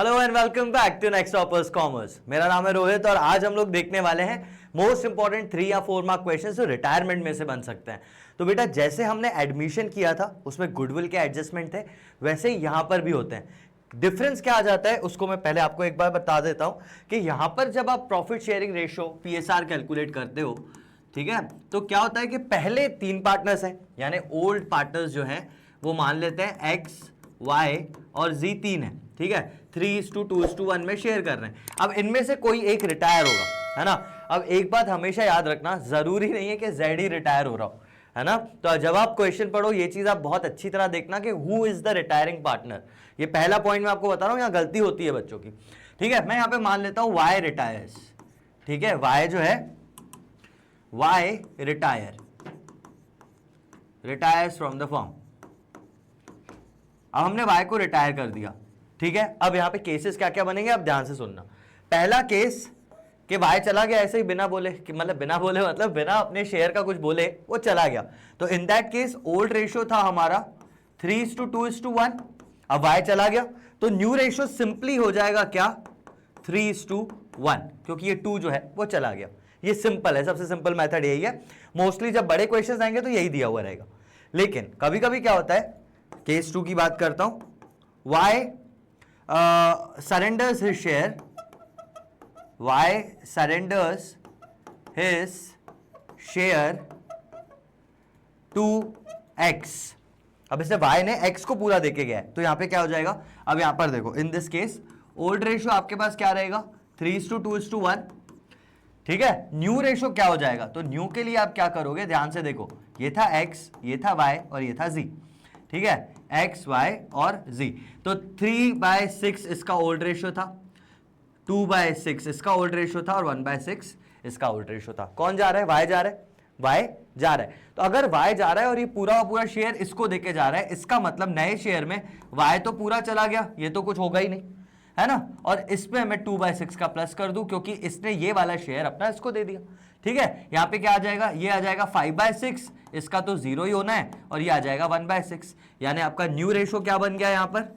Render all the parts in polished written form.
Hello and welcome back to Next Toppers commerce. मेरा नाम है रोहित और आज हम लोग देखने वाले हैं मोस्ट इंपॉर्टेंट 3 या 4 मार्क क्वेश्चंस जो रिटायरमेंट में से बन सकते हैं। तो बेटा जैसे हमने एडमिशन किया था उसमें गुडविल के एडजस्टमेंट थे, वैसे ही यहां पर भी होते हैं। डिफरेंस क्या आ जाता है उसको मैं पहले आपको एक बार बता देता हूं कि यहां पर जब आप profit sharing ratio PSR calculate करते हो, ठीक है, तो क्या होता है कि पहले 3 पार्टनर्स हैं, यानी ओल्ड पार्टनर्स जो हैं वो मान लेते हैं X, Y और Z 3 है, ठीक है, 3:2:1 में शेयर कर रहे हैं। अब इनमें से कोई एक रिटायर होगा, है ना। अब एक बात हमेशा याद रखना, जरूरी नहीं है कि Z ही रिटायर हो रहा हो, है ना। तो जब आप क्वेश्चन पढ़ो ये चीज आप बहुत अच्छी तरह देखना कि who is the retiring partner. ये पहला पॉइंट मैं आपको बता रहा हूं, यहां गलती होती है बच्चों की, ठीक है। मैं यहां पे मान लेता हूं Y रिटायर्स, ठीक है, Y जो है Y retires from the firm. अब हमने Y को रिटायर कर दिया, ठीक है। अब यहां पे केसेस क्या क्या बनेंगे, अब ध्यान से सुनना। पहला केस कि Y चला गया ऐसे ही बिना बोले, मतलब बिना अपने शेयर का कुछ बोले वो चला गया, तो in that case old ratio था हमारा 3:2:1। अब Y चला गया तो न्यू रेशियो सिंपली हो जाएगा क्या, 3:1, क्योंकि ये 2 जो है वो चला गया। ये सिंपल है, सबसे सिंपल मेथड यही है। मोस्टली जब बड़े क्वेश्चंस आएंगे तो यही दिया हुआ रहेगा, लेकिन कभी कभी क्या होता है, केस 2 की बात करता हूं, Y surrenders his share, Y surrenders his share to X। अब इससे Y ने X को पूरा देके गया है, तो यहां पे क्या हो जाएगा, अब यहां पर देखो, इन दिस केस ओल्ड रेशियो आपके पास क्या रहेगा, 3:2:1, ठीक है। न्यू रेशियो क्या हो जाएगा, तो न्यू के लिए आप क्या करोगे, ध्यान से देखो, ये था X, ये था Y और ये था Z, ठीक है, X, Y और Z। तो 3/6 इसका ओल्ड रेशियो था, 2/6 इसका ओल्ड रेशियो था और 1/6 इसका ओल्ड रेशियो था। कौन जा रहा है, Y जा रहा है, Y जा रहा है। तो अगर Y जा रहा है और ये पूरा का पूरा शेयर इसको देके जा रहा है, इसका मतलब नए शेयर में Y तो पूरा चला गया, ये तो कुछ होगा ही नहीं, है ना। और इस पे मैं 2/6 का प्लस कर दूं क्योंकि इसने ये वाला शेयर अपना इसको दे दिया, ठीक है। यहां पे क्या आ जाएगा, ये आ जाएगा 5/6, इसका तो 0 ही होना है, और ये आ जाएगा 1/6, यानी आपका न्यू रेशियो क्या बन गया, यहां पर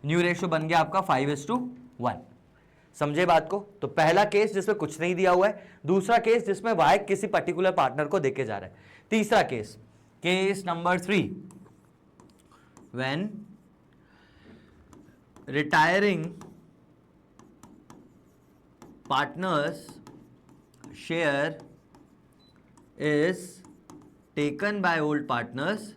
न्यू रेशियो बन गया आपका 5:1। समझे बात को। तो पहला केस जिसमें कुछ नहीं दिया हुआ है, दूसरा केस जिसमें Y किसी पर्टिकुलर पार्टनर को देके जा रहा है, तीसरा case, case number 3, when retiring partners share is taken by old partners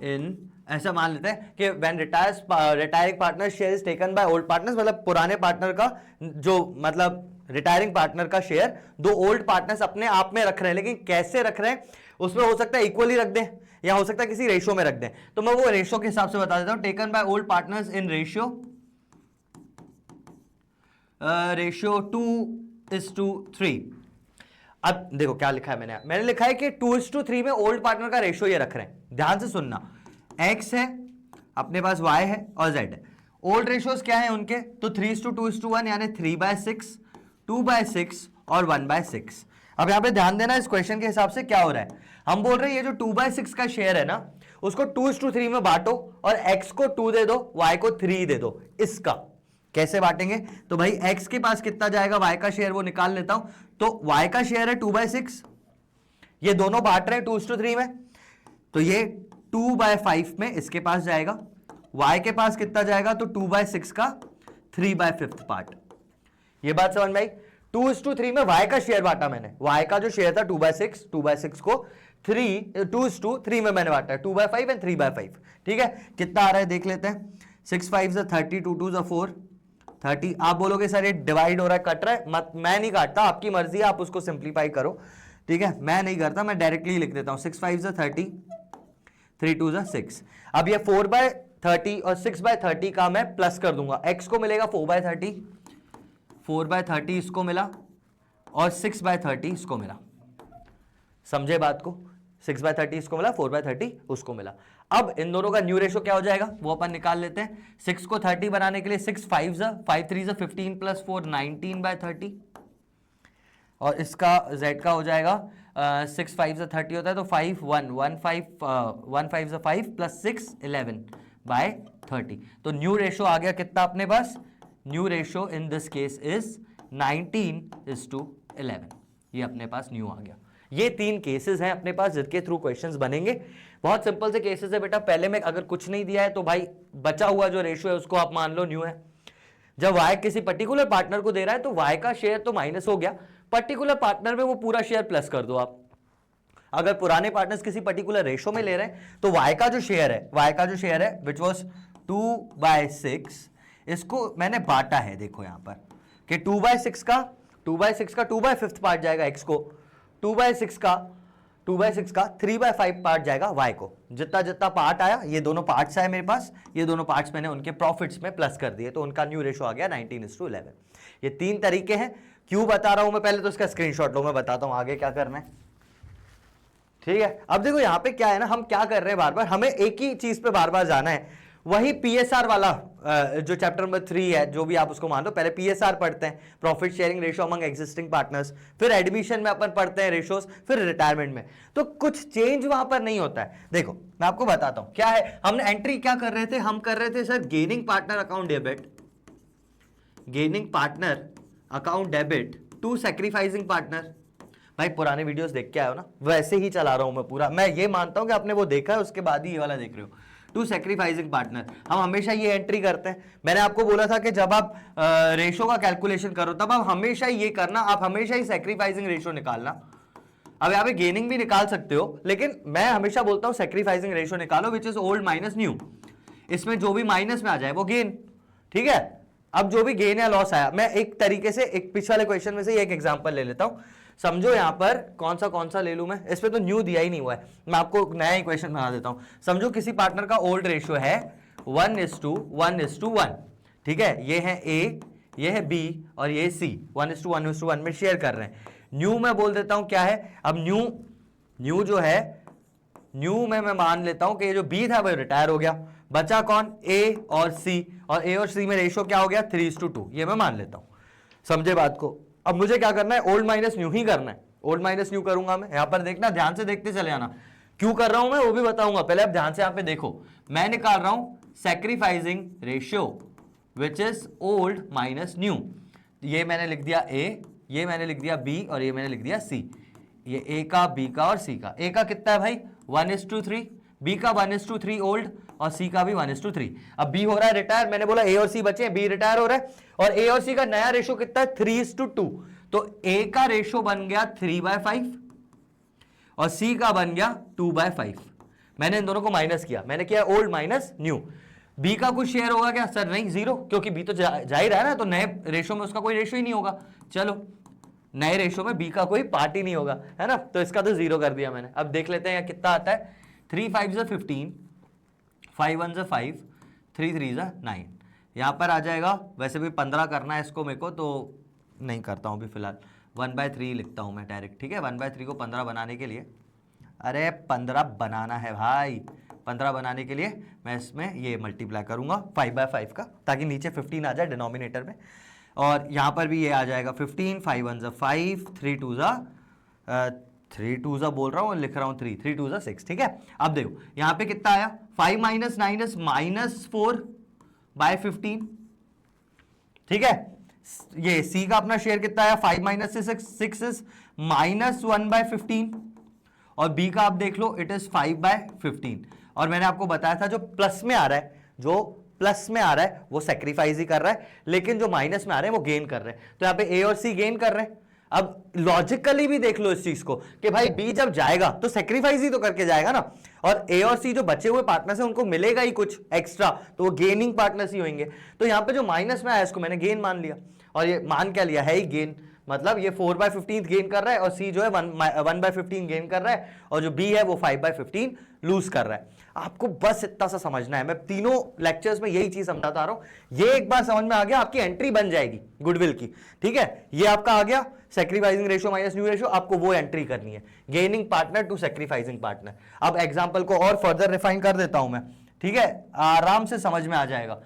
in, ऐसा मान लेते हैं कि when retiring partner share is taken by old partners, मतलब पुराने पार्टनर का जो, मतलब रिटायरिंग पार्टनर का शेयर दो ओल्ड पार्टनर्स अपने आप में रख रहे हैं, लेकिन कैसे रख रहे हैं उसमें हो सकता है इक्वली रख दें या हो सकता है किसी रेशियो में रख दें। तो मैं वो रेशियो के हिसाब से बता देता हूं, taken by old partners in ratio 2:3। अब देखो क्या लिखा है मैंने लिखा है कि 2:3 में ओल्ड पार्टनर का रेशियो ये रख रहे हैं। ध्यान से सुनना, X है अपने पास, Y है और Z है। ओल्ड रेशियोज क्या है उनके, तो 3:2:1 यानी 3/6, 2/6 और 1/6। अब यहां पे ध्यान देना, इस क्वेश्चन के हिसाब से क्या हो रहा है, हम बोल रहे हैं ये जो 2/6 का शेयर है ना, उसको 2:3 में बांटो और X को 2 दे दो, Y को 3 दे दो। इसका कैसे बांटेंगे, तो भाई X के पास कितना जाएगा, Y का शेयर वो निकाल लेता हूं। तो Y का शेयर है 2/6, ये दोनों बांट रहे हैं 2:3 में, तो ये 2/5 में इसके पास जाएगा। Y के पास कितना जाएगा, तो 2/6 का 3/5 पार्ट। ये बात समझ में आई। 2:3 में Y का शेयर बांटा मैंने, Y का जो शेयर था 2/6 को 2:3 में मैंने बांटा है, 2/5 एंड 3/5, ठीक है। कितना आ रहा है देख लेते हैं, 6×5 = 30, 2×2 = 4, 30। आप बोलोगे सर ये डिवाइड हो रहा है, कट रहा है, मत, मैं नहीं काटता, आपकी मर्जी है, आप उसको सिंप्लीफाई करो, ठीक है, मैं नहीं करता, मैं डायरेक्टली लिख देता हूं, 6×5 = 30, 3×2 = 6। अब ये 4/30 और 6/30 का मैं प्लस कर दूंगा, X को मिलेगा 4/30, 4/30 इसको मिला और 6/30 इसको मिला। समझे बात को, 6/30 इसको मिला, 4/30 उसको मिला। अब इन दोनों का न्यू रेशियो क्या हो जाएगा वो अपन निकाल लेते हैं। 6 को 30 बनाने के लिए 6×5 = 5×3 = 15 + 4 19/30, और इसका Z का हो जाएगा 6 5 से 30 होता है, तो 5 1 1 5 1 5 से 5 प्लस 6 11 बाय 30। तो न्यू रेशो आ गया कितना अपने पास, new ratio in this case is 19:11। ये अपने पास न्यू आ गया। ये 3 केसेस हैं अपने पास जिसके थ्रू क्वेश्चंस बनेंगे। बहुत सिंपल से केसेस है बेटा। पहले में अगर कुछ नहीं दिया है तो भाई बचा हुआ जो रेशो है उसको आप मान लो न्यू है। जब y किसी पर्टिकुलर पार्टनर को दे रहा है तो y का शेयर तो माइनस हो गया, पर्टिकुलर पार्टनर में वो पूरा शेयर प्लस कर दो आप। अगर पुराने पार्टनर्स किसी पर्टिकुलर रेशो में ले रहे हैं तो y का जो शेयर है विच वॉज 2/6, इसको मैंमैंने बांटा है, देखो यहां पर कि 2/6 का 2/5 पार्ट जाएगा x को, 2/6 का 3/5 पार्ट जाएगा y को। जितना जितना पार्ट आया, ये दोनों पार्ट्स आए मेरे पास, ये दोनों पार्ट्स मैंने उनके प्रॉफिट्स में प्लस कर दिए, तो उनका न्यू रेशो आ गया 19:11। ये 3 तरीके हैं। क्यों बता रहा हूं मैं, पहले तो इसका स्क्रीनशॉट लो, मैं बताता हूं आगे क्या करना है। ठीक है, अब देखो यहां पे क्या है ना, हम क्या कर रहे हैं, बार बार हमें एक ही चीज पे बार बार जाना है, वही पीएसआर वाला जो चैप्टर नंबर 3 है, जो भी आप उसको मान लो। पहले पीएसआर पढ़ते हैं, profit sharing ratio among existing partners, फिर एडमिशन में अपन पढ़ते हैं रेशोस, फिर रिटायरमेंट में। तो कुछ चेंज वहां पर नहीं होता है। देखो मैं आपको बताता हूं क्या है, हमने एंट्री क्या कर रहे थे, हम कर रहे थे sir gaining partner account debit to sacrificing partner. भाई पुराने वीडियोस देख के आए हो ना, वैसे ही चला रहा हूं मैं पूरा। मैं ये मानता हूं कि आपने वो देखा है, उसके बाद ही ये वाला देख रहे हो, टू सैक्रिफाइसिंग पार्टनर। हम हमेशा ये एंट्री करते हैं। मैंने आपको बोला था कि जब आप रेशो का कैलकुलेशन करो तब आप हमेशा ये करना, आप हमेशा ही सैक्रिफाइसिंग रेशो निकालना। अब यहाँ पे गेनिंग भी निकाल सकते हो, लेकिन मैं हमेशा बोलता हूं सैक्रिफाइसिंग रेशो निकालो, which is old minus new. इसमें जो भी माइनस में आ जाए वो गेन। ठीक है, अब जो भी गेन या लॉस आया, मैं एक तरीके से एक पिछले वाले क्वेश्चन में से एक एग्जांपल ले लेता हूं। समझो यहां पर कौन सा ले लूं मैं, इसमें तो न्यू दिया ही नहीं हुआ है, मैं आपको नया इक्वेशन बना देता हूं। समझो किसी पार्टनर का ओल्ड रेशियो है 1:1:1। ठीक है, ये है A, ये है B और ये C, 1:1:1 में शेयर कर रहे हैं। न्यू मैं बोल देता हूं क्या है, अब न्यू जो है, न्यू में मैं मान लेता हूं कि ये जो B था वो रिटायर हो गया, बचा कौन, A और C, और A और C में रेशियो क्या हो गया 3:2, ये मैं मान लेता हूं। समझे बात को। अब मुझे क्या करना है, ओल्ड माइनस न्यू ही करना है। ओल्ड माइनस न्यू करूंगा मैं, यहां पर देखना, ध्यान से देखते चले आना। क्यों कर रहा हूं मैं वो भी बताऊंगा, पहले आप ध्यान से यहां पे देखो। मैं निकाल रहा हूं sacrificing ratio which is old minus new. ये मैंने लिख दिया A, ये मैंने लिख दिया B और ये मैंने लिख दिया C। ये A का, B का और C का। A का कितना है भाई 1:3, B का 1:3 ओल्ड और C का भी 1:3। अब B हो रहा है रिटायर, मैंने बोला A और C बचे हैं, B रिटायर हो रहा है, और A और C का नया रेशो कितना है 3:2। तो A का रेशो बन गया 3/5 और C का बन गया 2/5। मैंने इन दोनों को माइनस किया, मैंने किया ओल्ड माइनस न्यू। B का कुछ शेयर होगा क्या सर, नहीं, जीरो, क्योंकि B तो जा ही रहा है ना, तो नए रेशो में उसका कोई रेशो ही नहीं होगा। चलो, नए रेशो में B का कोई पार्ट ही नहीं होगा, है ना, तो इसका तो जीरो कर दिया मैंने। अब देख लेते हैं कितना आता है, 3 5 से 15, 5 1 से 5, 3 3 से 9। यहाँ पर आ जाएगा, वैसे भी 15 करना है इसको मेरे को, तो नहीं करता हूँ अभी फिलहाल, 1/3 लिखता हूँ मैं डायरेक्ट। ठीक है, 1/3 को 15 बनाने के लिए, अरे 15 बनाना है भाई, 15 बनाने के लिए मैं इसमें ये मल्टीप्लाई करूँगा 5/5 का, ताकि नीचे 15 आ जाए डिनोमिनेटर में। और यहाँ पर भी ये आ जाएगा 15, 5 1 से 5, 3 2 ज़ा बोल रहा हूँ, लिख रहा हूँ 3 3 2 ज़ा 6। ठीक है, अब देखो यहाँ पे कितना आया, 5 - 9 -4/15। ठीक है, ये C का अपना शेयर कितना आया, 5 - 6 इज -1/15, और B का आप देख लो, इट इज 5/15। और मैंने आपको बताया था जो प्लस में आ रहा है, वो सैक्रिफाइस ही कर रहा है, लेकिन जो माइनस में आ रहे हैं वो गेन कर रहे हैं। तो यहाँ पे A और C गेन कर रहे हैं। अब लॉजिकली भी देख लो इस चीज को कि भाई B जब जाएगा तो सैक्रिफाइस ही तो करके जाएगा ना, और A और C जो बचे हुए पार्टनर्स हैं उनको मिलेगा ही कुछ एक्स्ट्रा, तो वो गेनिंग पार्टनर्स ही होंगे। तो यहाँ पे जो माइनस में आया इसको मैंने गेन मान लिया, और ये मान क्या लिया है ही गेन, मतलब ये 4/15 गेन कर रहा है, और C जो है 1/15 गेन कर रहा है, और जो B है वो 5/15 लूज कर रहा है। आपको बस इतना सा समझना है, मैं तीनों लेक्चर्स में यही चीज समझाता आ रहा हूं। ये एक बार समझ में आ गया, आपकी एंट्री बन जाएगी गुडविल की। ठीक है, ये आपका आ गया sacrificing ratio minus new ratio, आपको वो एंट्री करनी है, gaining partner to sacrificing partner. अब एग्जांपल को और फर्दर रिफाइन कर देता हूं मैं, ठीक है, आराम से समझ में आ जाएगा।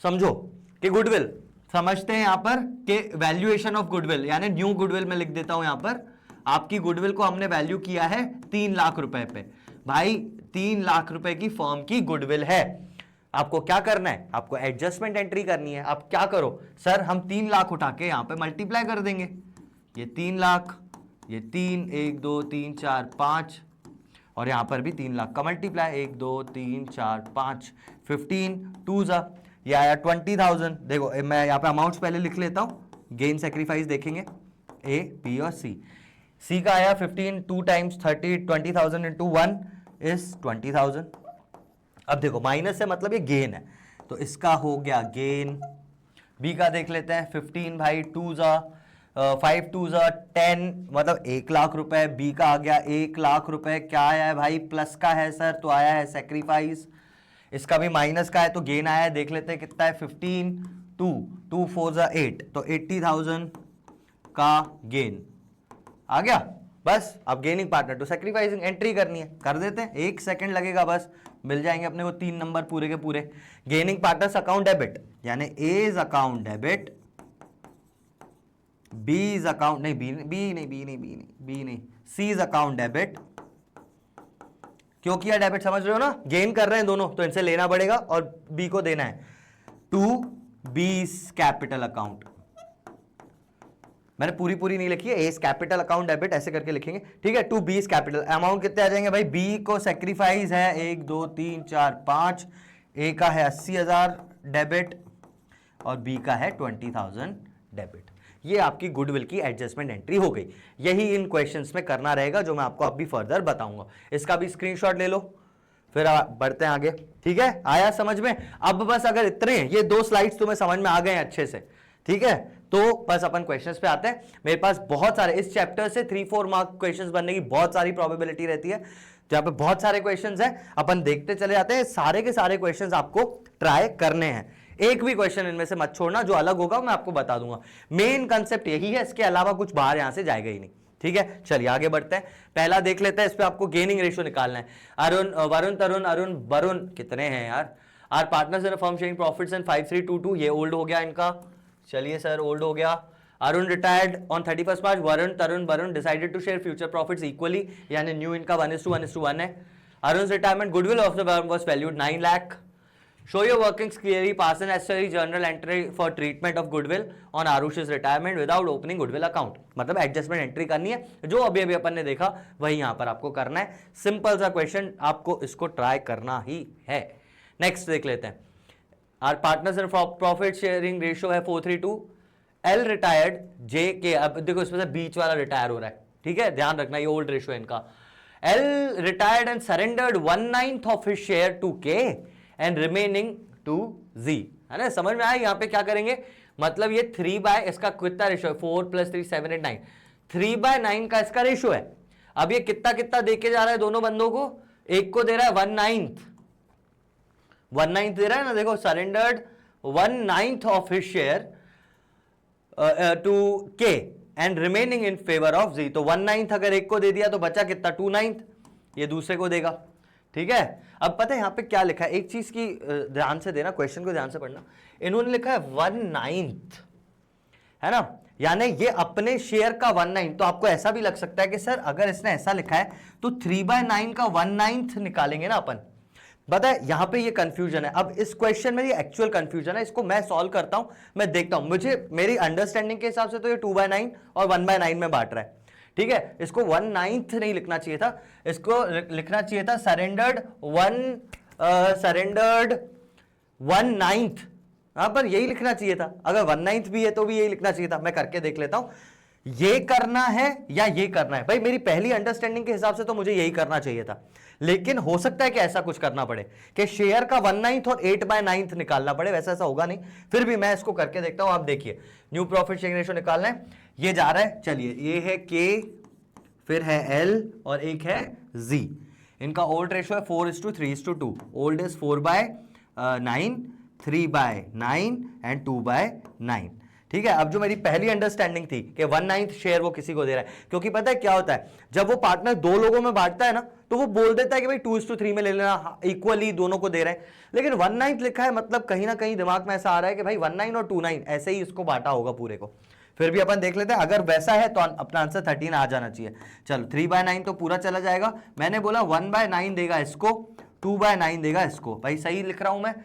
समझो कि गुडविल समझते हैं यहां पर कि वैल्यूएशन ऑफ गुडविल, यानी न्यू गुडविल में लिख देता हूं यहां पर आपकी गुडविल को हमने वैल्यू किया है 3 लाख रुपए पे। भाई 3 लाख रुपए की फर्म की गुडविल है, आपको क्या करना है, आपको एडजस्टमेंट एंट्री करनी है। आप क्या करो सर, हम 3 लाख उठा के यहां पे मल्टीप्लाई कर देंगे, ये 3 लाख, ये 3, 1 2 3 4 5, और यहां पर भी 3 लाख का मल्टीप्लाई, 1 2 3 4 5, 15 2 जा, ये आया 20,000। देखो मैं यहाँ पे अमाउंट्स पहले लिख लेता हूं, गेन सेक्रीफाइस देखेंगे, ए बी और सी का आया 15, 2 टाइम्स 30, 20,000 इंटू 1 इज 20,000। अब देखो माइनस है मतलब ये गेन है, तो इसका हो गया गेन। बी का देख लेते हैं, 15 भाई 2 जा 5 2 जा 10, मतलब 1 लाख रुपए। बी का आ गया 1 लाख रुपए, क्या आया है भाई, प्लस का है सर तो आया है सेक्रीफाइस। इसका भी माइनस का है तो गेन आया है, देख लेते हैं कितना है, 15 2 4 जा 8, तो 80,000 का गेन आ गया। बस अब gaining partner to sacrificing entry करनी है, कर देते हैं, 1 सेकंड लगेगा बस, मिल जाएंगे अपने को 3 नंबर पूरे के पूरे। गेनिंग पार्टनर्स अकाउंट डेबिट, यानी A is account debit, B is account नहीं, बी नहीं, सी इज अकाउंट डेबिट। क्यों किया डेबिट, समझ रहे हो ना, गेन कर रहे हैं दोनों तो इनसे लेना पड़ेगा और बी को देना है, टू बी कैपिटल अकाउंट। मैंने पूरी नहीं लिखी है, एस कैपिटल अकाउंट डेबिट ऐसे करके लिखेंगे, ठीक है। टू बी कैपिटल अमाउंट कितने आ जाएंगे भाई, बी को सेक्रीफाइस है 1 2 3 4 5, ए का है 80,000 डेबिट और बी का है 20,000 डेबिट। ये आपकी गुडविल की एडजस्टमेंट एंट्री हो गई। यही इन क्वेश्चंस में करना रहेगा जो मैं आपको अभी फर्दर बताऊंगा। इसका भी स्क्रीनशॉट ले लो, फिर बढ़ते हैं आगे, ठीक है। आया समझ में। अब बस अगर इतने ये 2 स्लाइड्स तुम्हें समझ में आ गए अच्छे से, ठीक है, तो बस अपन क्वेश्चंस पे आते हैं। मेरे पास बहुत सारे इस चैप्टर से 3-4 मार्क क्वेश्चंस बनने की बहुत सारी प्रोबेबिलिटी रहती है, जहां पे बहुत सारे क्वेश्चंस हैं, अपन देखते चले जाते हैं। सारे के सारे क्वेश्चंस आपको ट्राई करने हैं, एक भी क्वेश्चन इनमें से मत छोड़ना, जो अलग होगा मैं आपको बता दूंगा। मेन कंसेप्ट यही है, इसके अलावा कुछ बाहर यहां से जाएगा ही नहीं, ठीक है। चलिए आगे बढ़ते हैं। पहला देख लेते हैं, इस पे आपको गेनिंग रेशियो निकालना है। वरुण तरुण वरुण कितने हैं यार, are partners in a firm sharing profits in 5322, ये ओल्ड हो गया इनका, चलिए सर ओल्ड हो गया। Arun retired on 31 March, Varun decided to share future profits equally, यानी न्यू इनका 1:1:1 है। Arun retirement, goodwill of the firm was valued 9 lakh. Show your workings clearly, pass the necessary journal entry for treatment of goodwill on Arush's retirement without opening goodwill account। मतलब adjustment entry करनी है, जो अभी अपन ने देखा वही यहां पर आपको करना है। सिंपल सा क्वेश्चन, आपको इसको ट्राई करना ही है। नेक्स्ट देख लेते हैं। Are partners in profit sharing ratio है 4:3:2। एल रिटायर्ड, जे के, अब देखो इसमें से बीच वाला रिटायर हो रहा है, ठीक है, ध्यान रखना, ये ओल्ड रेशियो है इनका। L retired and surrendered 1/9 of his share to K and remaining to G, है ना, समझ में आया। यहां पे क्या करेंगे, मतलब ये 3 इसका कितना रेशियो है, 4 + 3 7 8 9, 3/9 का इसका रेशियो है। अब ये कितना कितना देके जा रहा है दोनों बंदों को, एक को दे रहा है 1/9 दे रहा है ना, देखो surrendered 1/9 of his share to K and remaining in favour of G, तो 1/9 अगर एक को दे दिया तो बचा कितना, 2/9, ये दूसरे को देगा, ठीक है। अब पता है यहां पे क्या लिखा है, एक चीज की ध्यान से देना, क्वेश्चन को ध्यान से पढ़ना। इन्होंने लिखा है 1/9, है ना, यानी ये अपने शेयर का 1/9। तो आपको ऐसा भी लग सकता है कि सर अगर इसने ऐसा लिखा है तो 3/9 का 1/9 निकालेंगे ना अपन। पता है यहां पे ये कंफ्यूजन है। अब इस क्वेश्चन में ये एक्चुअल कंफ्यूजन है, इसको मैं सॉल्व करता हूं, मैं देखता हूं, मुझे मेरी अंडरस्टैंडिंग के हिसाब से तो ये 2/9 और 1/9 में बांट रहा है, ठीक है। इसको 1/9 नहीं लिखना चाहिए था, इसको लिखना चाहिए था सरेंडर्ड 1/9, यहां पर यही लिखना चाहिए था। अगर 1/9 भी है तो भी यही लिखना चाहिए था। मैं करके देख लेता हूं, ये करना है या ये करना है। भाई मेरी पहली अंडरस्टैंडिंग के हिसाब से तो मुझे यही करना चाहिए था, लेकिन हो सकता है कि ऐसा कुछ करना पड़े कि शेयर का 1/9 और 8/9 निकालना पड़े, वैसा ऐसा होगा नहीं। फिर भी मैं इसको करके देखता हूं। आप देखिए, न्यू प्रॉफिट शेयरिंग रेशियो निकालना है, ये जा रहा है, चलिए ये है के, फिर है एल और एक है जी। इनका ओल्ड रेशियो है 4:3:2, ओल्ड इज 4/9, 3/9 एंड 2/9, ठीक है। अब जो मेरी पहली अंडरस्टैंडिंग थी कि 1/9 शेयर वो किसी को दे रहा है, क्योंकि पता है क्या होता है, जब वो पार्टनर 2 लोगों में बांटता है ना, तो वो बोल देता है कि भाई 2:3 में ले लेना, इक्वली दोनों को दे रहे हैं। लेकिन 1/9 लिखा है, मतलब कहीं ना कहीं दिमाग में ऐसा आ रहा है कि भाई 1/9 और 2/9 ऐसे ही इसको बांटा होगा पूरे को। फिर भी अपन देख लेते हैं, अगर वैसा है तो अपना आंसर 13 आ जाना चाहिए। चलो 3/9 तो पूरा चला जाएगा। मैंने बोला 1/9 देगा इसको, 2/9 देगा इसको। भाई सही लिख रहा हूं मैं।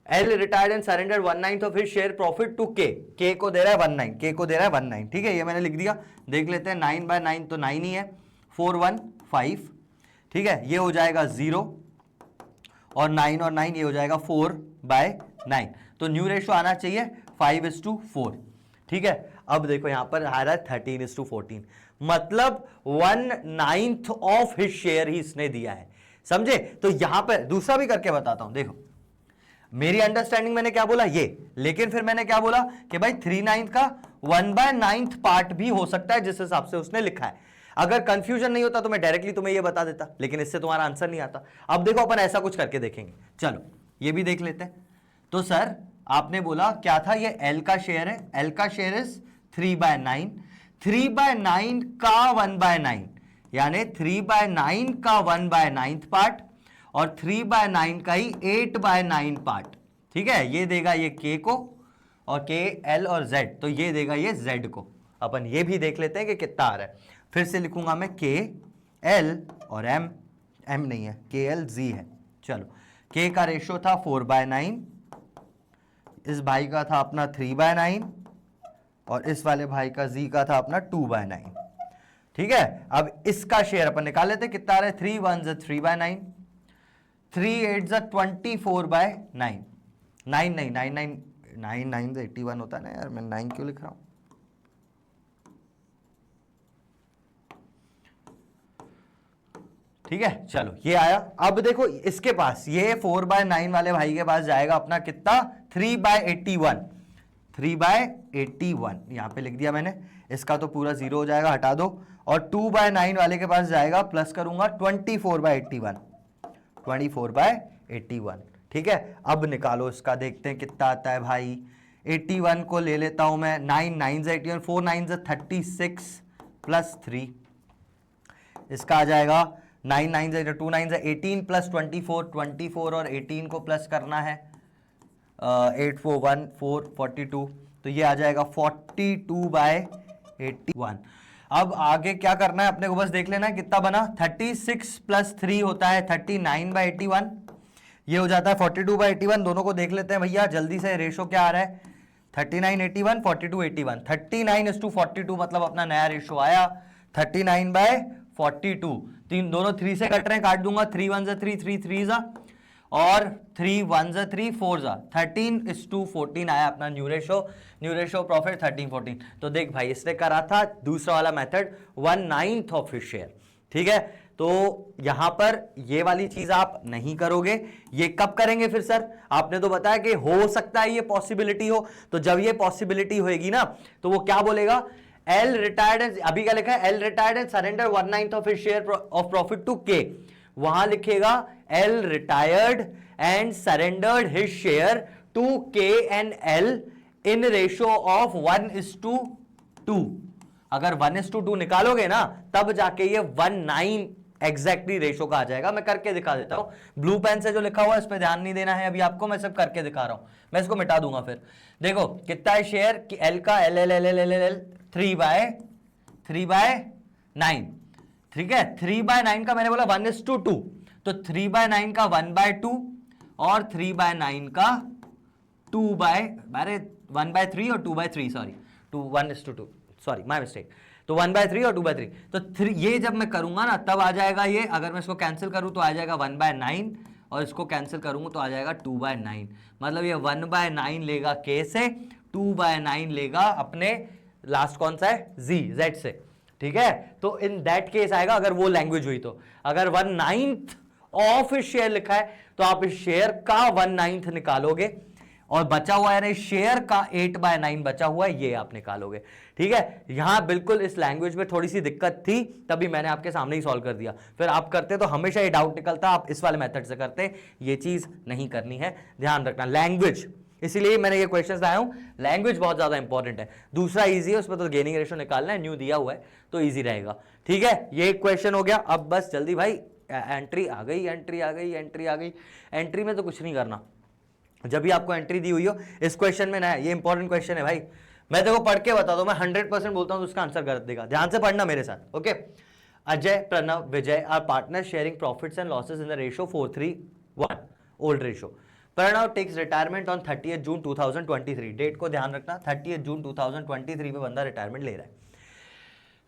L retired and surrender 1/9 of his share profit to K. K को दे रहा है 19, के को दे रहा है 19। ठीक है, ये मैंने लिख दिया। देख लेते हैं 9/9 तो 9 ही है, 4 1 5। ठीक है, ये हो जाएगा 0 और 9 और 9 ये हो जाएगा 4/9। तो न्यू रेशो आना चाहिए 5:4। ठीक है, अब देखो यहां पर आ रहा है 13:14, मतलब 1/9 ऑफ हिज शेयर ही इसने दिया है। समझे? तो यहां पर दूसरा भी करके बताता हूं। देखो मेरी अंडरस्टैंडिंग मैंने क्या बोला ये, लेकिन फिर मैंने क्या बोला कि भाई 3/9 का 1/9 पार्ट भी हो सकता है जिस हिसाब से उसने लिखा है। अगर कंफ्यूजन नहीं होता तो मैं डायरेक्टली तुम्हें ये बता देता, लेकिन इससे तुम्हारा आंसर नहीं आता। अब देखो अपन ऐसा कुछ करके देखेंगे। चलो ये भी देख लेते हैं। तो सर आपने बोला क्या था, ये एल का शेयर है, एल का शेयर इज 3/9, 3/9 का 1/9 यानी 3/9 का 1/9 पार्ट और 3/9 का ही 8/9 पार्ट। ठीक है, ये देगा ये के को और के एल और जेड, तो ये देगा ये जेड को। अपन ये भी देख लेते हैं कि कितना आ रहा है। फिर से लिखूंगा मैं के एल और एम, एम नहीं है, के एल जी है। चलो के का रेशो था 4/9, इस भाई का था अपना 3/9 और इस वाले भाई का जी का था अपना 2/9। ठीक है, अब इसका शेयर अपन निकाल लेते, कितना आ रहा है 3 1 3/9, 3 8 24/9, 9 नहीं 9 9 9 9 81 होता है ना यार, मैं 9 क्यों लिख रहा हूं। ठीक है, चलो ये आया। अब देखो इसके पास ये 4/9 वाले भाई के पास जाएगा अपना कितना 3/81, 3/81 यहां पे लिख दिया मैंने। इसका तो पूरा 0 हो जाएगा, हटा दो। और 2/9 वाले के पास जाएगा, प्लस करूंगा 24/81, 24/81। ठीक है, अब निकालो इसका, देखते हैं कितना आता है भाई। 81 को ले लेता हूं मैं, 9 9 81, 4 9 36 प्लस 3, इसका आ जाएगा 9 9 2 9 18 प्लस 24, 24 और 18 को प्लस करना है 8 4 1 4 42, तो ये आ जाएगा 42/81। अब आगे क्या करना है अपने को, बस देख लेना है कितना बना। 36 प्लस 3 होता है 39/81, ये हो जाता है 42/81। दोनों को देख लेते हैं भैया जल्दी से, रेशो क्या आ रहा है 39/81 42/81, 39:42, मतलब अपना नया रेशो आया 39/42। तीन दोनों 3 से कट रहे हैं, काट दूंगा, 3 1 3 3 3 और 3 1 3 4 13:14 आया अपना न्यू रेशो प्रॉफिट 13-14। तो देख भाई इसने करा था दूसरा वाला मेथड 1/9 ऑफ हिज शेयर। ठीक है, तो यहां पर ये वाली चीज आप नहीं करोगे। ये कब करेंगे फिर सर? आपने तो बताया कि हो सकता है ये पॉसिबिलिटी हो, तो जब ये पॉसिबिलिटी होगी ना तो वो क्या बोलेगा, एल रिटायर्ड, अभी क्या लिखा है, L retired and surrender 1/9 of his share of profit to K. वहां लिखेगा L retired and surrendered his share to K and L in ratio of 1:2। अगर 1:2 निकालोगे ना तब जाके ये 1/9 एग्जैक्टली रेशो का आ जाएगा। मैं करके दिखा देता हूं, ब्लू पेन से जो लिखा हुआ है इस पर ध्यान नहीं देना है अभी आपको, मैं सब करके दिखा रहा हूं। मैं इसको मिटा दूंगा फिर। देखो कितना है शेयर एल का, L L L L L L 3/9। ठीक है, 3/9 का मैंने बोला 1:2, तो 3/9 का 1/2 और 3/9 का 1/3 और 2/3, सॉरी 1:2, सॉरी माय मिस्टेक। तो 1/3 और 2/3, तो 3 ये जब मैं करूंगा ना तब आ जाएगा ये, अगर मैं इसको कैंसिल करूं तो आ जाएगा 1/9 और इसको कैंसिल करूंगा तो आ जाएगा 2/9। मतलब ये 1/9 लेगा के से, 2/9 लेगा अपने लास्ट कौन सा है जेड से। ठीक है, तो इन दैट केस आएगा अगर वो लैंग्वेज हुई तो। अगर 1/9 ऑफ शेयर लिखा है तो आप इस शेयर का 1/9 निकालोगे और बचा हुआ है ना शेयर का 8/9 बचा हुआ है, ये आप निकालोगे। ठीक है, यहां बिल्कुल इस लैंग्वेज में थोड़ी सी दिक्कत थी, तभी मैंने आपके सामने ही सॉल्व कर दिया। फिर आप करते तो हमेशा ये डाउट निकलता, आप इस वाले मेथड से करते। ये चीज नहीं करनी है, ध्यान रखना लैंग्वेज, इसीलिए मैंने ये क्वेश्चन लाया हूं। लैंग्वेज बहुत ज्यादा इंपॉर्टेंट है। दूसरा इजी है, उसमें तो गेनिंग रेशो निकालना है, न्यू दिया हुआ है तो इजी रहेगा। ठीक है, ये क्वेश्चन हो गया। अब बस जल्दी भाई, एंट्री आ गई, एंट्री आ गई, एंट्री आ गई। एंट्री में तो कुछ नहीं करना, जब भी आपको एंट्री दी हुई हो। इस क्वेश्चन में ना, ये इंपॉर्टेंट क्वेश्चन है भाई, मैं देखो पढ़ के बता दो, मैं 100% बोलता हूं तो उसका आंसर गलत देगा, ध्यान से पढ़ना मेरे साथ। Okay, Ajay, Pranav, Vijay are partner sharing profits and losses in the ratio 4:3:1 old ratio. Pranav takes retirement on 30 June 2023, date को ध्यान रखना, 30 जून 2023 में बंदा रिटायरमेंट ले रहा है।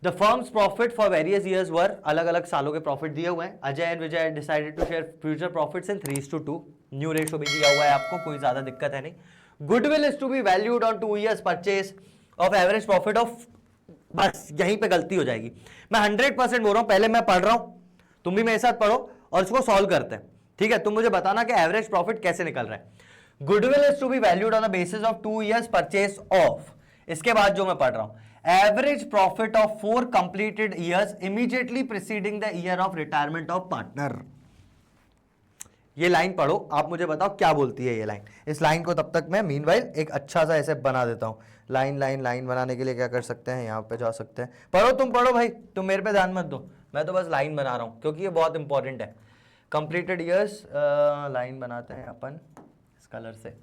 The firm's profit for various years were, अलग अलग सालों के प्रॉफिट दिए हुए हैं। Ajay and Vijay decided to share future profits in 3:2, new ratio भी दिया हुआ है आपको, कोई ज्यादा दिक्कत है नहीं। Goodwill is to be valued on 2 years purchase of average profit of, बस यहीं पे गलती हो जाएगी। मैं 100% बोल रहा हूं, पहले मैं पढ़ रहा हूं, तुम भी मेरे साथ पढ़ो और इसको सॉल्व करते हैं, ठीक है। तुम मुझे बताना कि एवरेज प्रॉफिट कैसे निकल रहा है। Goodwill is to be valued on the basis of 2 years purchase of, इसके बाद जो मैं पढ़ रहा हूं, average profit of 4 completed years immediately preceding the year of retirement of partner. ये लाइन पढ़ो, आप मुझे बताओ क्या बोलती है ये लाइन। इस लाइन को तब तक मैं मीनवाइल एक अच्छा सा ऐसे बना देता हूं। लाइन लाइन लाइन बनाने के लिए क्या कर सकते हैं, यहां पे जा सकते हैं। पढ़ो, तुम पढ़ो भाई, तुम मेरे पे ध्यान मत दो, मैं तो बस लाइन बना रहा हूं क्योंकि ये बहुत इंपॉर्टेंट है। कंप्लीटेड ईयर्स, लाइन बनाते हैं अपन इस कलर से,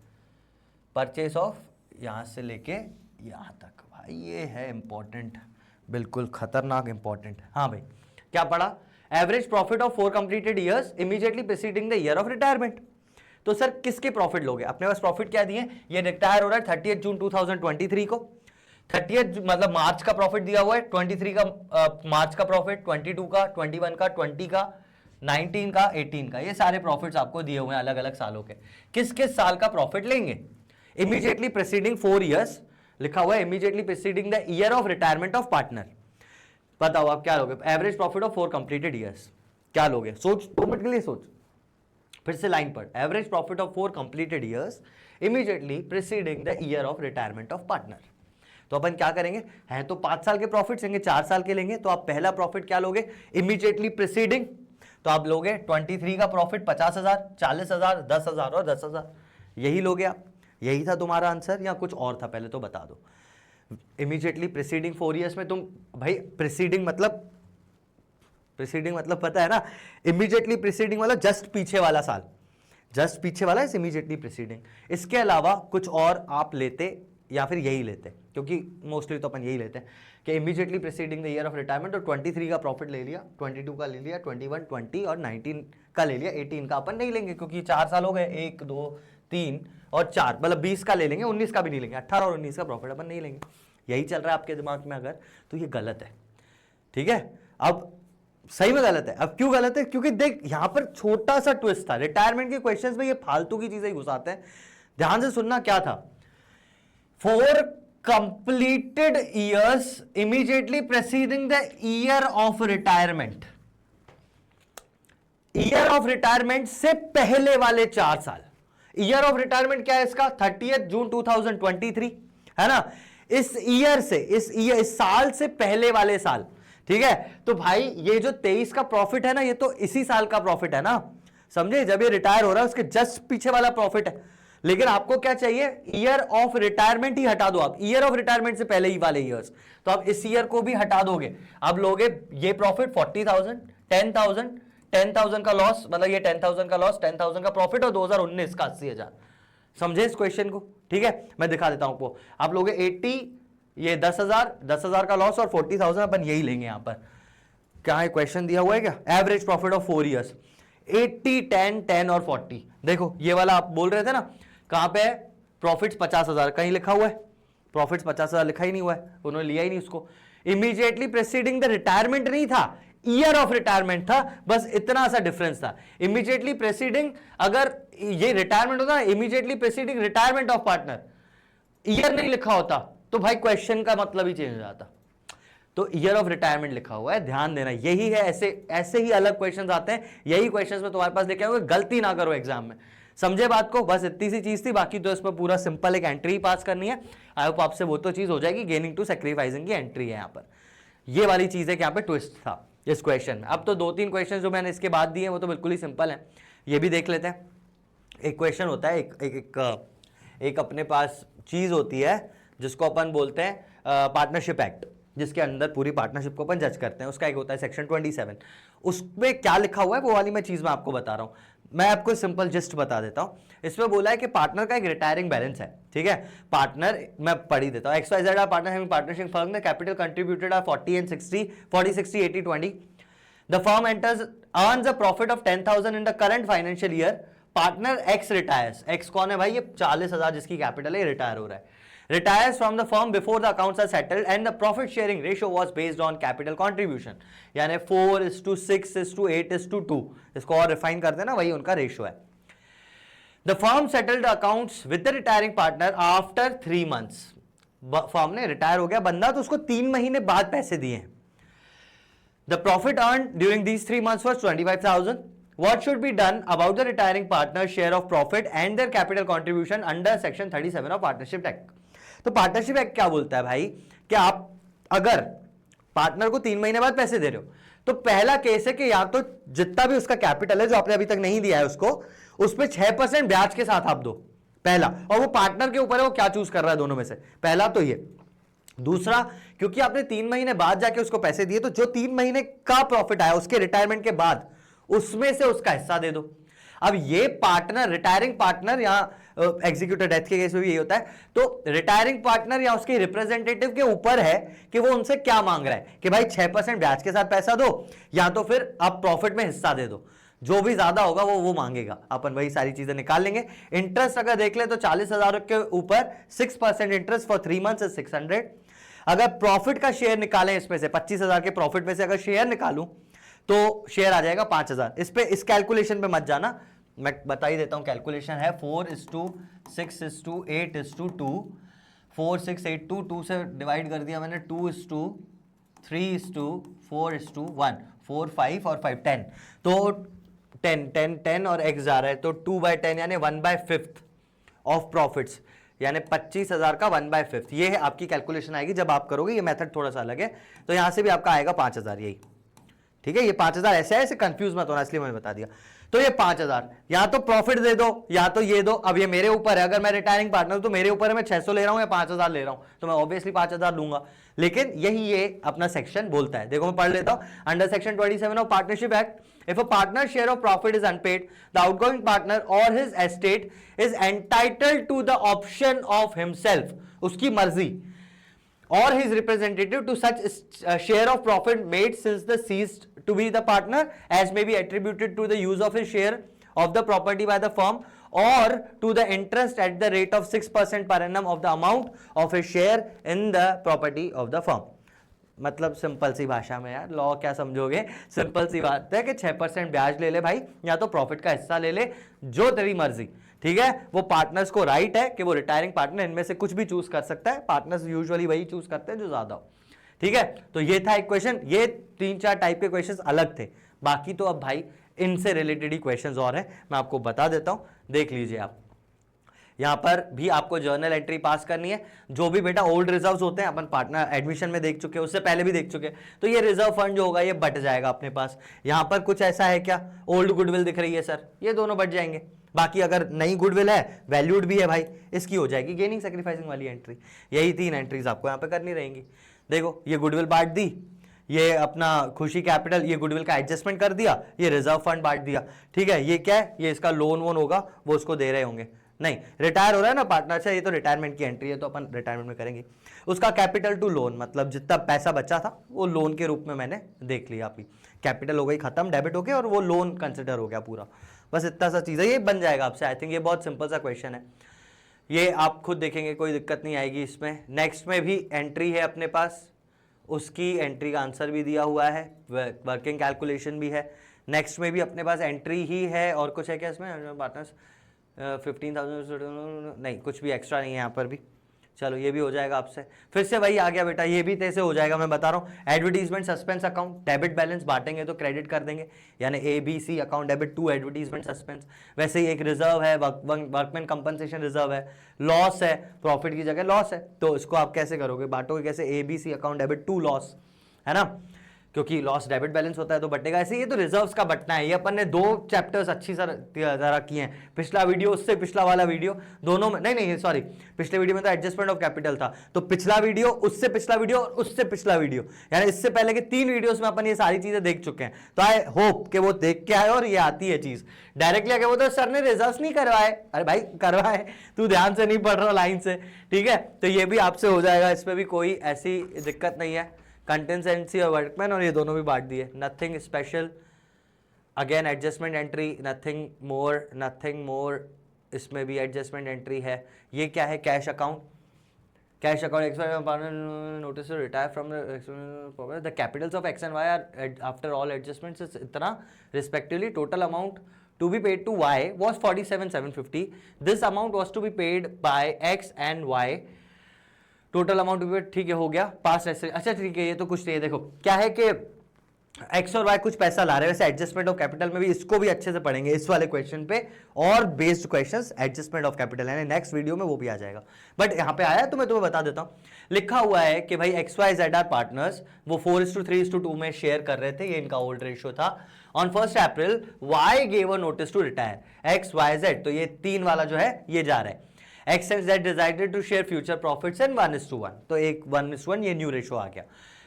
परचेस ऑफ यहां से लेके यहां तक, भाई ये है इंपॉर्टेंट, बिल्कुल खतरनाक इंपॉर्टेंट। हाँ भाई, क्या पढ़ा, average profit of 4 completed years immediately preceding the year of retirement. तो सर किसके प्रॉफिट लोगे, अपने पास प्रॉफिट क्या दिए, ये रिटायर हो रहा है 30 जून 2023 को, 30 मतलब मार्च का प्रॉफिट दिया हुआ है, 23 का मार्च का प्रॉफिट, 22 का, 21 का, 20 का, 19 का, 18 का, ये सारे प्रॉफिट्स आपको दिए हुए हैं अलग अलग सालों के। किस किस साल का प्रॉफिट लेंगे, इमीडिएटली प्रीसीडिंग 4 years लिखा हुआ है, immediately preceding the year of retirement of partner. बताओ आप क्या लोगे, average profit of 4 completed years, क्या लोगे, सोच 2 मिनट के लिए सोच, फिर से लाइन पढ़, average profit of 4 completed years immediately preceding the year of retirement of partner. तो अपन क्या करेंगे, हैं तो 5 साल के प्रॉफिट लेंगे, 4 साल के लेंगे, तो आप पहला प्रॉफिट क्या लोगे, इमीडिएटली प्रीसीडिंग, तो आप लोगे 23 का प्रॉफिट 50,000, 40,000, 10,000 और 10,000, यही लोगे आप। यही था तुम्हारा आंसर या कुछ और था, पहले तो बता दो। इमीडिएटली प्रीसीडिंग 4 years में तुम, भाई प्रीसीडिंग मतलब पता है ना, इमीडिएटली प्रीसीडिंग वाला जस्ट पीछे वाला साल, जस्ट पीछे वाला इस इमीडिएटली प्रीसीडिंग। इसके अलावा कुछ और आप लेते या फिर यही लेते, क्योंकि मोस्टली तो अपन यही लेते हैं कि immediately preceding the year of retirement, और 23 का प्रॉफिट ले लिया, 22 का ले लिया, 21, 20 और 19 का ले लिया, 18 का अपन नहीं लेंगे क्योंकि 4 साल हो गए, 1, 2, 3 और 4, मतलब 20 का ले लेंगे, 19 का भी नहीं लेंगे, 18 और 19 का प्रॉफिट अपन नहीं लेंगे। यही चल रहा है आपके दिमाग में अगर, तो ये गलत है, ठीक है। अब सही में गलत है। अब क्यों गलत है, क्योंकि देख यहां पर छोटा सा ट्विस्ट था, रिटायरमेंट के क्वेश्चंस में ये फालतू की चीजें घुसाते हैं। ध्यान से सुनना क्या था, 4 completed years immediately preceding the year of retirement, year of retirement से पहले वाले 4 साल। ईयर ऑफ रिटायरमेंट क्या है इसका, 30 जून 2023 है ना, इस ईयर से, इस साल से पहले वाले साल, ठीक है। तो भाई ये जो 23 का प्रॉफिट है ना, ये तो इसी साल का प्रॉफिट है ना, समझे, जब ये रिटायर हो रहा है उसके जस्ट पीछे वाला प्रॉफिट है। लेकिन आपको क्या चाहिए, ईयर ऑफ रिटायरमेंट ही हटा दो आप, ईयर ऑफ रिटायरमेंट से पहले ही वाले ईयर्स, तो आप इस ईयर को भी हटा दोगे। अब लोगे ये प्रॉफिट 40,000, 10,000 का लॉस, मतलब ये 10,000 का लॉस, 10,000 का प्रॉफिट और 2019 का 80,000। समझे इस क्वेश्चन को, ठीक है। मैं दिखा देता हूं आपको, आप लोगे 80, ये 10,000 का लॉस और 40,000 अपन यही लेंगे यहां पर। क्या है क्वेश्चन दिया हुआ है क्या, एवरेज प्रॉफिट ऑफ 4 years, 80, 10, 10 और 40। देखो ये वाला आप बोल रहे थे ना, कहां पे है प्रॉफिट्स 50,000, कहीं लिखा हुआ है प्रॉफिट्स 50,000, लिखा ही नहीं हुआ है, उन्होंने लिया ही नहीं उसको। इमीडिएटली प्रीसीडिंग द रिटायरमेंट नहीं था, ईयर ऑफ रिटायरमेंट था, बस इतना सा डिफरेंस था। इमीडिएटली प्रीसीडिंग, अगर ये रिटायरमेंट होता, immediately preceding retirement of partner, year नहीं लिखा होता तो भाई क्वेश्चन का मतलब ही चेंज हो जाता। तो ईयर ऑफ रिटायरमेंट लिखा हुआ है, ध्यान देना, यही है। ऐसे ही अलग क्वेश्चंस आते हैं, यही क्वेश्चंस में तुम्हारे पास लेके आओगे, गलती ना करो एग्जाम में। समझे बात को, बस इतनी सी चीज थी, बाकी तो इसमें पूरा सिंपल एक एंट्री पास करनी है। आई होप आपसे वो तो चीज हो जाएगी, गेनिंग टू सैक्रिफाइसिंग की एंट्री है यहाँ पर। ये वाली चीज है कि यहाँ पे ट्विस्ट था इस क्वेश्चन में। अब तो 2-3 क्वेश्चन जो मैंने इसके बाद दिए वो तो बिल्कुल ही सिंपल है, ये भी देख लेते हैं। एक क्वेश्चन होता है, एक अपने पास चीज होती है जिसको अपन बोलते हैं पार्टनरशिप एक्ट, जिसके अंदर पूरी पार्टनरशिप को अपन जज करते हैं। उसका एक होता है सेक्शन 27, उसमें क्या लिखा हुआ है वो वाली मैं चीज मैं आपको बता रहा हूं। मैं आपको सिंपल जस्ट बता देता हूं। इसमें बोला है कि पार्टनर का एक रिटायरिंग बैलेंस है, ठीक है। पार्टनर मैं पढ़ ही देता हूं। XYZ are partner having partnership firm, the capital contributed are 40 and 60, 40 60 80 20। The firm enters earns a profit of 10,000 in the current financial year. Partner X retires, X कौन है भाई? ये 40,000 जिसकी कैपिटल है, रिटायर हो रहा है। Retires from the firm before the accounts are settled and the profit sharing ratio was based on capital contribution, यानी 4:6:8:2। इसको और रिफाइन करते हैं ना, वही उनका रेशियो है। The firm settled the accounts with the retiring partner after 3 months। Firm ने रिटायर हो गया बंदा तो उसको 3 महीने बाद पैसे दिए हैं। The profit earned during these 3 months was 25,000। What should be done about the retiring partner's share of profit and their capital contribution under section 37 of Partnership Act? तो पार्टनरशिप एक्ट क्या बोलता है भाई कि आप अगर पार्टनर को 3 महीने बाद पैसे दे रहे हो तो पहला केस है कि या तो जितना भी उसका कैपिटल है जो आपने अभी तक नहीं दिया है उसको, उस पर 6% ब्याज के साथ आप दो, पहला। और वो पार्टनर के ऊपर है वो क्या चूज कर रहा है दोनों में से, पहला तो ये। दूसरा, क्योंकि आपने 3 महीने बाद जाके उसको पैसे दिए तो जो 3 महीने का प्रॉफिट आया उसके रिटायरमेंट के बाद उसमें से उसका हिस्सा दे दो। अब ये पार्टनर, रिटायरिंग पार्टनर, यहां एग्जीक्यूटिव डेथ के केस में भी यही होता है, तो रिटायरिंग पार्टनर या उसके रिप्रेजेंटेटिव के ऊपर है कि वो उनसे क्या मांग रहा है कि भाई 6% ब्याज के साथ पैसा दो या तो फिर आप प्रॉफिट में हिस्सा दे दो। जो भी ज्यादा होगा वो मांगेगा। अपन वही सारी चीजें निकाल लेंगे। इंटरेस्ट अगर देख ले तो 40,000 के ऊपर 6% इंटरेस्ट फॉर 3 months इज 600। अगर प्रॉफिट का शेयर निकालें इसमें से 25,000 के प्रॉफिट में से अगर शेयर निकालूं तो शेयर आ जाएगा 5,000। इस पे इस कैलकुलेशन पे मत जाना, मैं बता ही देता हूं। कैलकुलेशन है 4:6:8:2। 4:6:8:2 से डिवाइड कर दिया मैंने, 2:3:4:1, 4 5 और 5 10, तो 10 और x जा रहा है तो 2/10 यानी 1/5 ऑफ प्रॉफिट्स, यानी 25,000 का 1/5। ये है आपकी कैलकुलेशन आएगी जब आप करोगे। ये मेथड थोड़ा सा अलग है, तो यहां से भी आपका आएगा 5,000 यही, ठीक है। ये 5,000 ऐसे है, ऐसे कंफ्यूज मत होना, इसलिए मैंने बता दिया। तो ये 5,000 या तो प्रॉफिट दे दो या तो ये दो। अब ये मेरे ऊपर है, अगर मैं रिटायरिंग पार्टनर तो मेरे ऊपर है, मैं 600 ले रहा हूं या 5,000 ले रहा हूं तो मैं ऑब्वियसली 5,000 लूंगा। लेकिन यही ये अपना सेक्शन बोलता है, देखो मैं पढ़ लेता हूं। Under section 27 of partnership act, if a partner's share of profit is unpaid, the outgoing partner or his estate is entitled to the option of himself, उसकी मर्जी, or his representative to such share of profit made since the ceased to be the partner as may be attributed to the use of his share of the property by the firm or to the interest at the rate of 6% per annum of the amount of his share in the property of the firm। मतलब simple सी भाषा में यार, law क्या समझोगे, simple सी बात है कि 6% ब्याज ले ले भाई, या तो प्रॉफिट का हिस्सा ले ले, जो तेरी मर्जी, ठीक है। वो पार्टनर्स को राइट है कि वो रिटायरिंग पार्टनर इनमें से कुछ भी चूज कर सकता है। पार्टनर्स यूजुअली वही चूज करते हैं जो ज्यादा हो, ठीक है। तो ये था एक क्वेश्चन। ये 3-4 टाइप के क्वेश्चंस अलग थे, बाकी तो अब भाई इनसे रिलेटेड ही क्वेश्चंस और हैं, मैं आपको बता देता हूं, देख लीजिए आप। यहां पर भी आपको जर्नल एंट्री पास करनी है। जो भी बेटा ओल्ड रिजर्व्स होते हैं अपन पार्टनर एडमिशन में देख चुके हैं, उससे पहले भी देख चुके हैं, तो ये रिजर्व फंड जो होगा ये बट जाएगा अपने पास। यहां पर कुछ ऐसा है क्या, ओल्ड गुडविल दिख रही है सर, ये दोनों बट जाएंगे। बाकी अगर नई गुडविल है, वैल्यूड भी है भाई, इसकी हो जाएगी गेनिंग सैक्रिफाइसिंग वाली एंट्री। यही 3 एंट्रीज आपको यहाँ पे करनी रहेंगी। देखो ये गुडविल बांट दी, ये अपना खुशी कैपिटल, ये गुडविल का एडजस्टमेंट कर दिया, ये रिजर्व फंड बांट दिया, ठीक है। ये क्या है, ये इसका लोन वोन होगा, वो उसको दे रहे होंगे। नहीं, रिटायर हो रहा है ना पार्टनर से, ये तो रिटायरमेंट की एंट्री है, तो अपन रिटायरमेंट में करेंगे। उसका कैपिटल टू लोन, मतलब जितना पैसा बचा था वो लोन के रूप में मैंने देख लिया। आपकी कैपिटल हो गई खत्म, डेबिट हो गया, और वो लोन कंसिडर हो गया पूरा। बस इतना सा चीज़ है, ये बन जाएगा आपसे। आई थिंक ये बहुत सिंपल सा क्वेश्चन है, ये आप खुद देखेंगे, कोई दिक्कत नहीं आएगी इसमें। नेक्स्ट में भी एंट्री है अपने पास, उसकी एंट्री का आंसर भी दिया हुआ है, वर्किंग कैलकुलेशन भी है। नेक्स्ट में भी अपने पास एंट्री ही है, और कुछ है क्या इसमें पार्टनर्स 15,000 नहीं, कुछ भी एक्स्ट्रा नहीं है यहाँ पर भी। चलो ये भी हो जाएगा आपसे, फिर से वही आ गया बेटा, ये भी तैसे हो जाएगा। मैं बता रहा हूँ, advertisement suspense account, debit balance बांटेंगे तो क्रेडिट कर देंगे, यानी ABC account debit to advertisement suspense. वैसे ही एक रिजर्व है, वर्कमैन कंपनसेशन रिजर्व है, लॉस है, प्रॉफिट की जगह लॉस है, तो इसको आप कैसे करोगे, बांटोगे कैसे, ABC account debit to loss, है ना। क्योंकि लॉस डेबिट बैलेंस होता है तो बटेगा ऐसे। ये तो रिजर्व्स का बटना है। ये अपन ने 2 चैप्टर्स अच्छी तरह किए हैं, पिछला वीडियो उससे पिछला वाला वीडियो, दोनों में नहीं सॉरी, पिछले वीडियो में तो एडजस्टमेंट ऑफ कैपिटल था, तो पिछला वीडियो, उससे पिछला वीडियो और उससे पिछला वीडियो, यानी इससे पहले के 3 वीडियोस में अपन ये सारी चीजें देख चुके हैं। तो आई होप कि वो देख के आए और ये आती है चीज। डायरेक्टली आके बोलते सर ने रिजर्व्स नहीं करवाए, अरे भाई करवाए, तू ध्यान से नहीं पढ़ रहा लाइन से, ठीक है। तो ये भी आपसे हो जाएगा, इसमें भी कोई ऐसी दिक्कत नहीं है। कंटेंसेंसी और वर्कमैन और ये दोनों भी बांट दिए, nothing special. Again adjustment entry, nothing more, इसमें भी एडजस्टमेंट एंट्री है। ये क्या है, cash account, cash account notice to retire from the capitals of X and Y are after all adjustments इतना respectively. Total amount to be paid to y was 47,750. This amount was to be paid by x and y. Total amount ठीक है, हो गया पास ऐसे। अच्छा ठीक है, ये तो कुछ नहीं है। देखो क्या है कि एक्स और वाई कुछ पैसा ला रहे हैं, वैसे एडजस्टमेंट ऑफ कैपिटल में भी इसको भी अच्छे से पढ़ेंगे इस वाले क्वेश्चन पे, और based questions adjustment of capital यानी नेक्स्ट वीडियो में वो भी आ जाएगा। बट यहाँ पे आया तो मैं तुम्हें बता देता हूँ, लिखा हुआ है कि भाई X Y Z are partners, वो 4:3:2 में शेयर कर रहे थे, ये इनका ओल्ड रेशियो था। On 1 April Y gave a notice to retire X Y Z, तो ये 3 वाला जो है ये जा रहा है। X and Z decided to share future profits and 1:1, तो एक 1:1 ये न्यू रेशियो आ गया।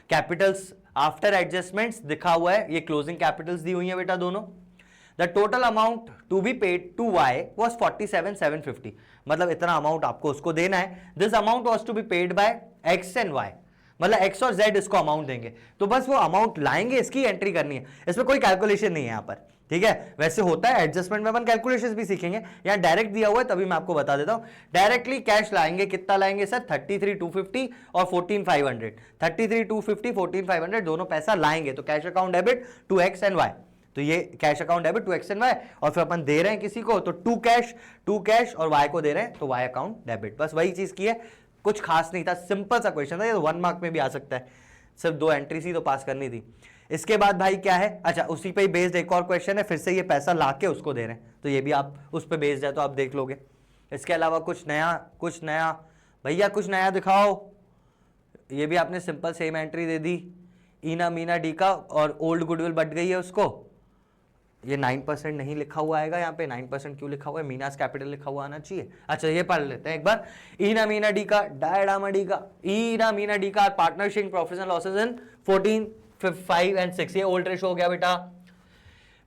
कैपिटल्स आफ्टर एडजस्टमेंट्स दिखा हुआ है, ये क्लोजिंग कैपिटल्स दी हुई है बेटा दोनों। The total amount to be paid to Y was 47,750, मतलब इतना अमाउंट आपको उसको देना है। This amount was to be paid by X and Y, मतलब एक्स और जेड इसको अमाउंट देंगे, तो बस वो अमाउंट लाएंगे, इसकी एंट्री करनी है, इसमें कोई कैलकुलेशन नहीं है यहाँ पर, ठीक है। वैसे होता है एडजस्टमेंट में अपन कैलकुलेशंस भी सीखेंगे, यहाँ डायरेक्ट दिया हुआ है तभी मैं आपको बता देता हूँ। डायरेक्टली कैश लाएंगे, कितना लाएंगे सर, 33,250 और 14,500, 33,250 14,500 दोनों पैसा लाएंगे, तो cash account debit to X and Y, तो ये cash account debit to X and Y, और फिर अपन दे रहे हैं किसी को तो टू कैश और वाई को दे रहे हैं तो वाई अकाउंट डेबिट, बस वही चीज की है, कुछ खास नहीं था, सिंपल सा क्वेश्चन था, ये 1 मार्क में भी आ सकता है, सिर्फ 2 एंट्री सी तो पास करनी थी। इसके बाद भाई क्या है, अच्छा उसी पे ही बेस्ड एक और क्वेश्चन है, फिर से ये पैसा लाके उसको दे रहे हैं, तो ये भी आप उस पे बेस्ड है तो आप देख लोगे। इसके अलावा कुछ नया भैया कुछ नया दिखाओ। ये भी आपने सिंपल सेम एंट्री दे दी, ईना मीना डी का, और ओल्ड गुडविल बढ़ गई है उसको। ये 9% नहीं लिखा हुआ आएगा यहाँ पे, 9% क्यों लिखा हुआ है, मीनास कैपिटल लिखा हुआ आना चाहिए। अच्छा ये पढ़ लेते हैं एक बार, ईना मीना डी का, डायडामा डी का, ईना मीना डी का partnership profits and losses in 14, 5 and 6, ये ओल्ड रेशो हो गया बेटा।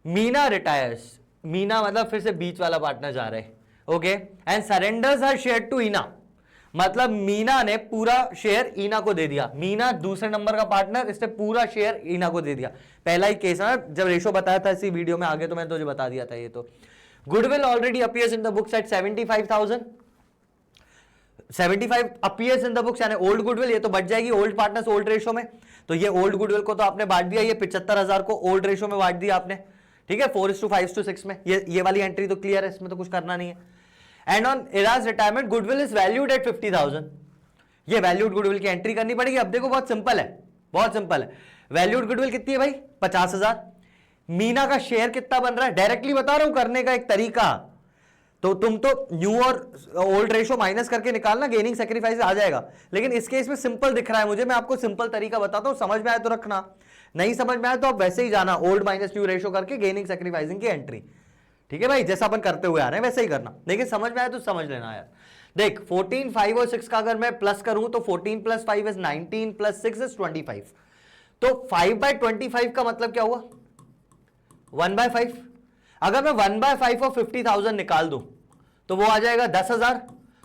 मीना रिटायर्स, मीना मतलब फिर से बीच वाला पार्टनर जा रहे, okay, and surrenders her share to Ina, मतलब मीना ने पूरा शेयर ईना को दे दिया। मीना दूसरे नंबर का पार्टनर, इसने पूरा शेयर ईना को दे दिया। पहला ही केस है, जब रेशो बताया था इसी वीडियो में, आगे तो मैंने तुझे बता दिया था ये तो। Goodwill already appears in the books at 75,000, 75 appears in the books, यानी ओल्ड गुडविल, ये तो बढ़ जाएगी ओल्ड पार्टनर्स ओल्ड रेशो में, तो ये ओल्ड गुडविल को तो आपने बांट दिया, ये 75,000 को ओल्ड रेशो में बांट दिया आपने, ठीक है, 4:5:6 में। ये वाली एंट्री तो क्लियर है, इसमें तो कुछ करना नहीं है। And on Ira's retirement goodwill is valued at 50,000, ये वैल्यूड गुडविल की एंट्री करनी पड़ेगी। अब देखो बहुत सिंपल है, बहुत सिंपल है। वैल्यूड गुडविल कितनी है भाई, 50,000। मीना का शेयर कितना बन रहा है, डायरेक्टली बता रहा हूं करने का एक तरीका, तो तुम तो न्यू और ओल्ड रेशो माइनस करके निकालना, गेनिंग सैक्रिफाइस आ जाएगा। लेकिन इस केस में सिंपल दिख रहा है मुझे, मैं आपको सिंपल तरीका बताता हूं, समझ में आए तो रखना, नहीं समझ में आए तो आप वैसे ही जाना, ओल्ड माइनस न्यू रेशो करके गेनिंग सैक्रिफाइसिंग की एंट्री, ठीक है भाई, जैसा अपन करते हुए आ रहे हैं वैसे ही करना। लेकिन समझ में आए तो समझ लेना यार। देख 14, 5 और 6 का अगर मैं प्लस करूं तो 14 + 5 इज 19 + 6 इज 25, तो 5/25 का मतलब क्या हुआ, 1/5। अगर मैं 1/5 और 50,000 निकाल दूं तो वो आ जाएगा 10,000,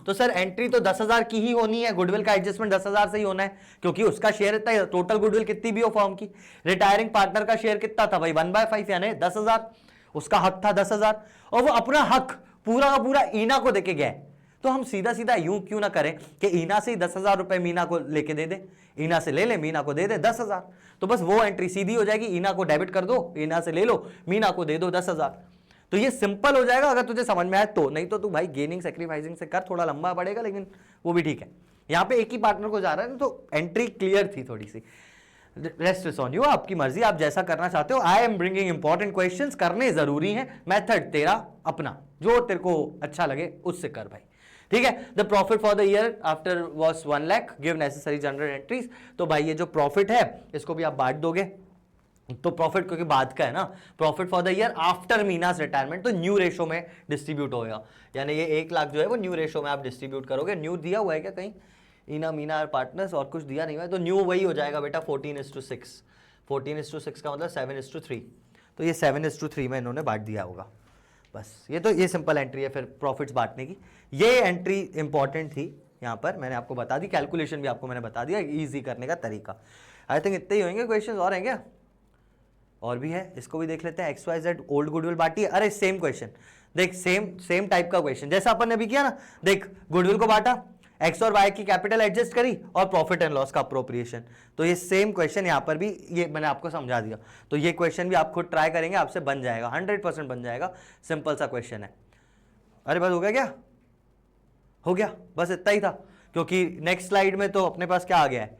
तो सर एंट्री तो 10,000 की ही होनी है, गुडविल का एडजस्टमेंट 10,000 से ही होना है, क्योंकि उसका शेयर इतना है, टोटल गुडविल कितनी भी हो फर्म की। रिटायरिंग पार्टनर का शेयर कितना था भाई, 1/5 यानी 10,000, उसका हक था 10,000, और वो अपना हक पूरा का पूरा ईना को देके गया है। तो हम सीधा सीधा यूं क्यों ना करें कि ईना से ही 10,000 रुपए मीना को लेके दे दे, ईना से ले ले मीना को दे दे 10,000, तो बस वो एंट्री सीधी हो जाएगी, ईना को डेबिट कर दो, ईना से ले लो, मीना को दे दो 10,000, तो ये सिंपल हो जाएगा अगर तुझे समझ में आए तो। नहीं तो तू भाई गेनिंग सैक्रिफाइसिंग से कर, थोड़ा लंबा पड़ेगा लेकिन वो भी ठीक है। यहाँ पे एक ही पार्टनर को जा रहा है तो एंट्री क्लियर थी थोड़ी सी। रेस्ट इज ऑन यू, आपकी मर्जी, आप जैसा करना चाहते हो। I am bringing important questions, करने जरूरी हैं, मेथड तेरा अपना, जो तेरे को अच्छा लगे उससे कर भाई, ठीक है। The profit for the year after was 1 lakh, give necessary general entries, तो भाई ये जो प्रॉफिट है इसको भी आप बांट दोगे, तो प्रॉफिट क्योंकि बाद का है ना, profit for the year after minus retirement, तो न्यू रेशो में डिस्ट्रीब्यूट होगा, यानी ये 1 लाख जो है वो न्यू रेशो में आप डिस्ट्रीब्यूट करोगे। न्यू दिया हुआ है क्या कहीं, इना मीना पार्टनर्स, और कुछ दिया नहीं हुआ है, तो न्यू वही हो जाएगा बेटा 14:6। 14:6 का मतलब 7:3, तो ये 7:3 में इन्होंने बांट दिया होगा। बस ये तो ये सिंपल एंट्री है फिर प्रॉफिट्स बांटने की। ये एंट्री इंपॉर्टेंट थी, यहाँ पर मैंने आपको बता दी, कैलकुलेशन भी आपको मैंने बता दिया, इजी करने का तरीका। आई थिंक इतने ही होंगे, क्वेश्चन और हैं क्या? और भी है, इसको भी देख लेते हैं। XYZ ओल्ड गुडविल बांटी है, अरे सेम क्वेश्चन देख, सेम टाइप का क्वेश्चन जैसा अपन ने अभी किया ना। देख गुडविल को बांटा, एक्स और वाई की कैपिटल एडजस्ट करी और प्रॉफिट एंड लॉस का अप्रोप्रिएशन, तो ये सेम क्वेश्चन यहाँ पर भी ये मैंने आपको समझा दिया। तो ये क्वेश्चन भी आप खुद ट्राई करेंगे, आपसे बन जाएगा, 100% बन जाएगा, सिंपल सा क्वेश्चन है। अरे बस हो गया क्या? हो गया, बस इतना ही था, क्योंकि नेक्स्ट स्लाइड में तो अपने पास क्या आ गया है,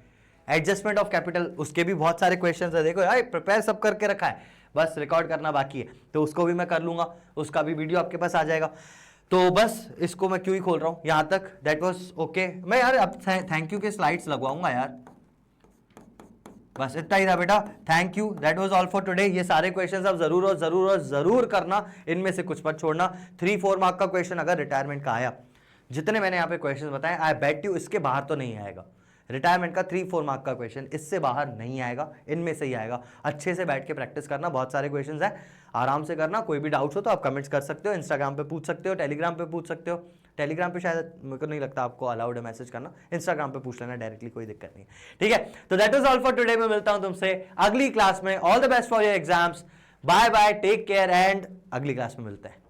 एडजस्टमेंट ऑफ कैपिटल, उसके भी बहुत सारे क्वेश्चंस है। देखो यार प्रिपेयर सब करके रखा है, बस रिकॉर्ड करना बाकी है, तो उसको भी मैं कर लूंगा, उसका भी वीडियो आपके पास आ जाएगा। तो बस इसको मैं क्यों ही खोल रहा हूं यहां तक, दैट वाज ओके। मैं यार अब थैंक यू के स्लाइड्स लगवाऊंगा यार, बस इतना ही था बेटा, thank you, that was all for today. ये सारे क्वेश्चंस आप जरूर और जरूर और जरूर करना, इनमें से कुछ मत छोड़ना। 3-4 मार्क का क्वेश्चन अगर रिटायरमेंट का आया, जितने मैंने यहाँ पे क्वेश्चन बताए, आई बेट यू इसके बाहर तो नहीं आएगा। रिटायरमेंट का 3-4 मार्क का क्वेश्चन इससे बाहर नहीं आएगा, इनमें से ही आएगा। अच्छे से बैठ के प्रैक्टिस करना, बहुत सारे क्वेश्चंस हैं, आराम से करना। कोई भी डाउट्स हो तो आप कमेंट्स कर सकते हो, इंस्टाग्राम पे पूछ सकते हो, टेलीग्राम पे पूछ सकते हो। टेलीग्राम पे शायद मेरे को नहीं लगता आपको अलाउड है मैसेज करना, इंस्टाग्राम पे पूछ लेना डायरेक्टली, कोई दिक्कत नहीं है, ठीक है। तो that is all for today, मैं मिलता हूं तुमसे अगली क्लास में। All the best for your exams, bye bye, take care, and अगली क्लास में मिलते हैं।